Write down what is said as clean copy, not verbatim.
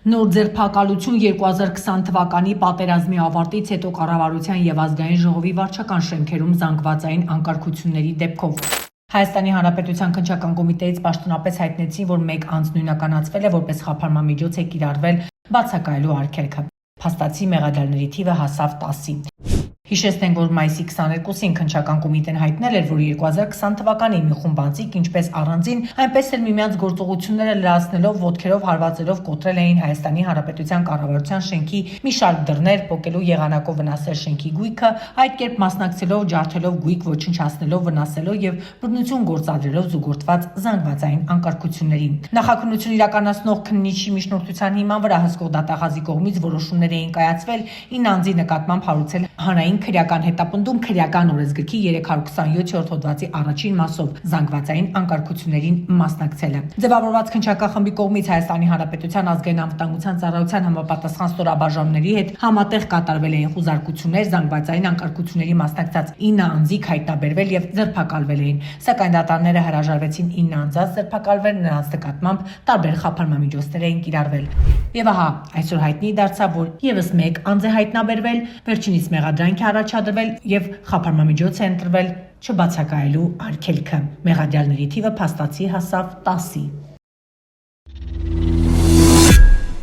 Նոր ձերբակալություն 2020 թվականի պատերազմի ավարտից հետո կառավարության եւ ազգային ժողովի վարչական շենքերում զանգվածային անկարգությունների դեպքով։ Հայաստանի Հանրապետության քննչական կոմիտեից պաշտոնապես հայտնեցին, որ մեկ անձ նույնականացվել է որպես խափանման միջոց է կիրառվել բացակայելու արգելքը։ Փաստացի մեղադրաների թիվը հասավ 10-ի։ Հիշեցնենք, որ մայիսի 22-ին քննչական կոմիտեն հայտնել էր, որ 2020 թվականի մի խումբ անձիկ ինչպես առանձին, այնպես էլ միմյանց գործողությունները լրացնելով, ոտքերով հարվածելով կոտրել էին Հայաստանի Հանրապետության կառավարության շենքի մի շարք դռներ, պոկելու եղանակով վնասել շենքի գույքը, այդ կերպ մասնակցելով, ջարդելով գույք, ոչնչացնելով, վնասելով եւ բռնություն գործադրելով զուգորդված զանգվածային անկարգություններին։ Նախաքննություն իրականացնող քննիչի միջնորդության հիման վրա հսկող դատախազի կողմից որոշումներ էին կայացվել 9 անձի նկատմամբ հարուցել հանրային քրեական հետապնդում քրեական օրենսգրքի 327-րդ հոդվածի առաջին մասով զանգվածային անկարգություններին մասնակցելը։ Ձևավորված քննչական խմբի կողմից Հայաստանի Հանրապետության ազգային անվտանգության ծառայության համապատասխան ստորաբաժանումների հետ համատեղ կատարվել էին խուզարկություններ, զանգվածային անկարգությունների մասնակցած 9 անձիկ հայտնաբերվել եւ ձերբակալվել էին, սակայն դատարանները հրաժարվեցին 9 անձանց ձերբակալվել, նրանց նկատմամբ տարբեր խափանման միջոցներ էին կիրառվել։ Եվ ահա այսօր հայտնի դարձավ, որ եւս մեկ անձ է հայտնաբերվել, վերջինիս մեղադրանք է առաջադրվել եւ խափանման միջոց է ընտրվել չբացակայելու արգելքը։ Մեղադրյալների թիվը փաստացի հասավ 10-ի։